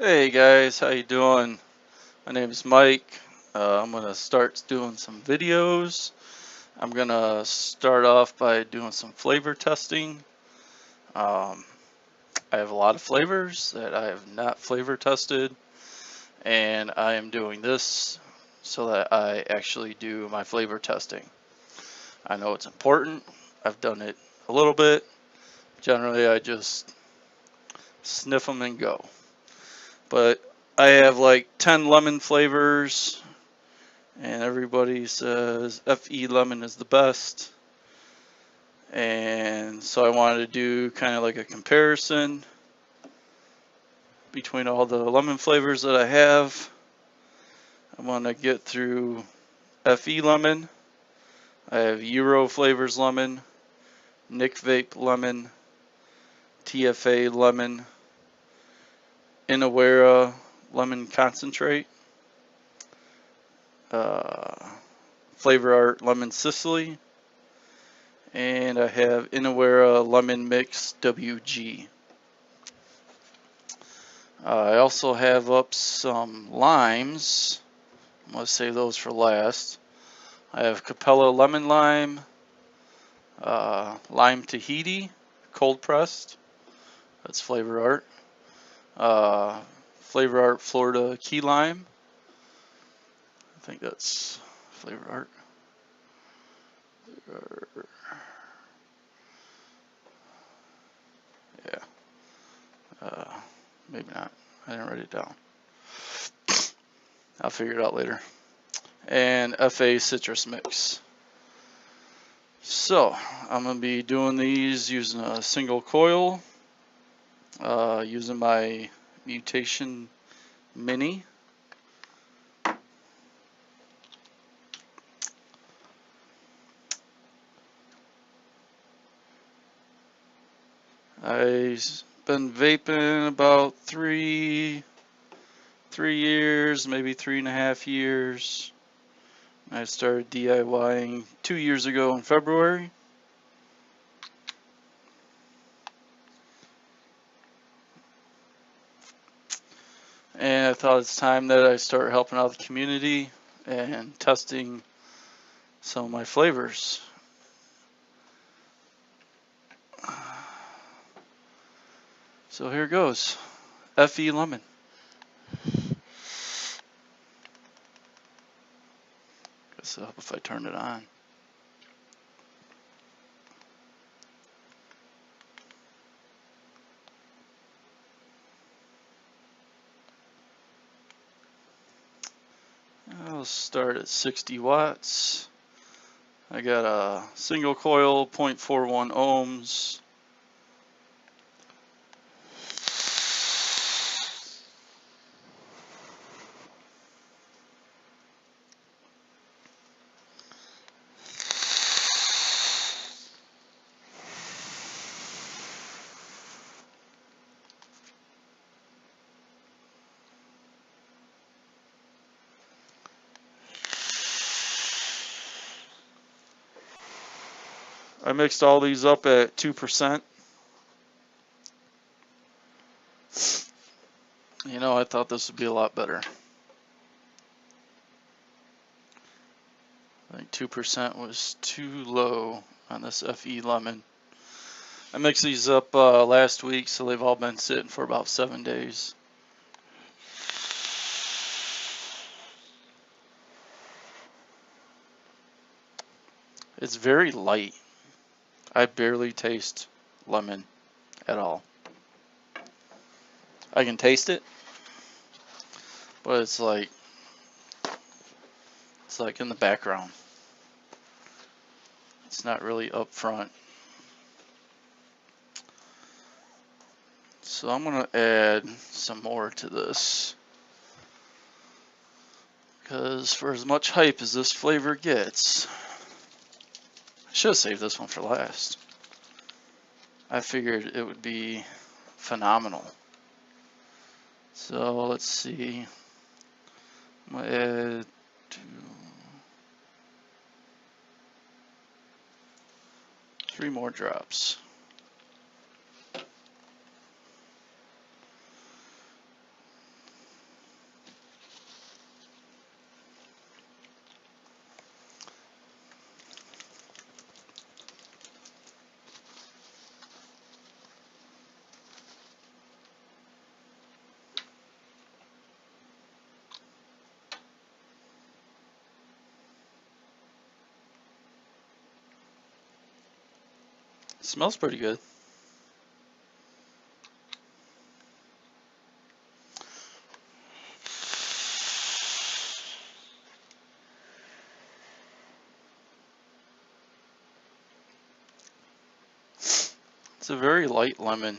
Hey guys, how you doing? My name is Mike. I'm gonna start doing some videos. I'm gonna start off by doing some flavor testing. Um, I have a lot of flavors that I have not flavor tested, and I am doing this so that I actually do my flavor testing. I know it's important. I've done it a little bit. Generally, I just sniff them and go. But I have like 10 lemon flavors, and everybody says FE lemon is the best. And so I wanted to do kind of like a comparison between all the lemon flavors that I have. I want to get through FE lemon. I have Euro flavors lemon, Nick Vape lemon, TFA lemon, Inawera lemon concentrate, uh, Flavor Art lemon Sicily, and I have Inawera lemon mix WG. I also have up some limes. I'm going to save those for last. I have Capella Lemon Lime, Lime Tahiti, cold pressed. That's Flavor Art. Flavor Art Florida Key Lime. I think that's Flavor Art. Yeah. Maybe not. I didn't write it down. I'll figure it out later. And FA Citrus Mix. So, I'm going to be doing these using a single coil, using my Mutation Mini. I've been vaping about three years, maybe 3.5 years. I started DIYing 2 years ago in February. And I thought it's time that I start helping out the community and testing some of my flavors. So here goes. FE Lemon. Guess it'll help if I turn it on. I'll start at 60 watts. I got a single coil, 0.41 ohms. I mixed all these up at 2%. You know, I thought this would be a lot better. I think 2% was too low on this FE lemon. I mixed these up last week, so they've all been sitting for about 7 days. It's very light. I barely taste lemon at all. I can taste it, but it's like in the background. It's not really up front. So I'm gonna add some more to this, because for as much hype as this flavor gets, I should have saved this one for last. I figured it would be phenomenal. So let's see. I'm gonna add 3 more drops. It smells pretty good. It's a very light lemon.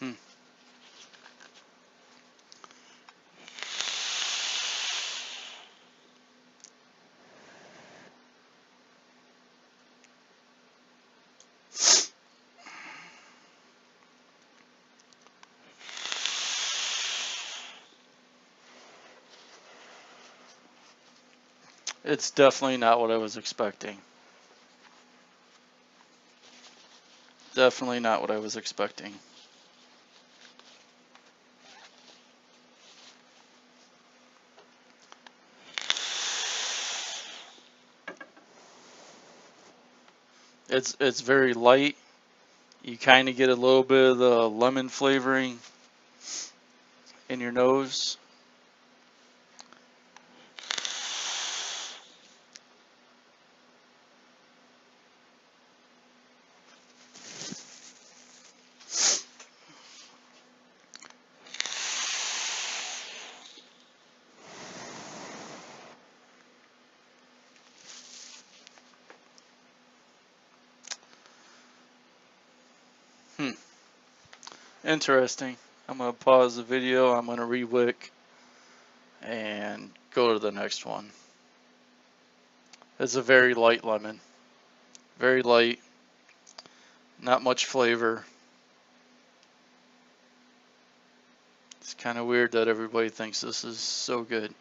Hmm. It's definitely not what I was expecting. Definitely not what I was expecting. It's very light. You kind of get a little bit of the lemon flavoring in your nose. Hmm. Interesting. I'm gonna pause the video. I'm gonna re-wick and go to the next one. It's a very light lemon. Very light. Not much flavor. It's kind of weird that everybody thinks this is so good.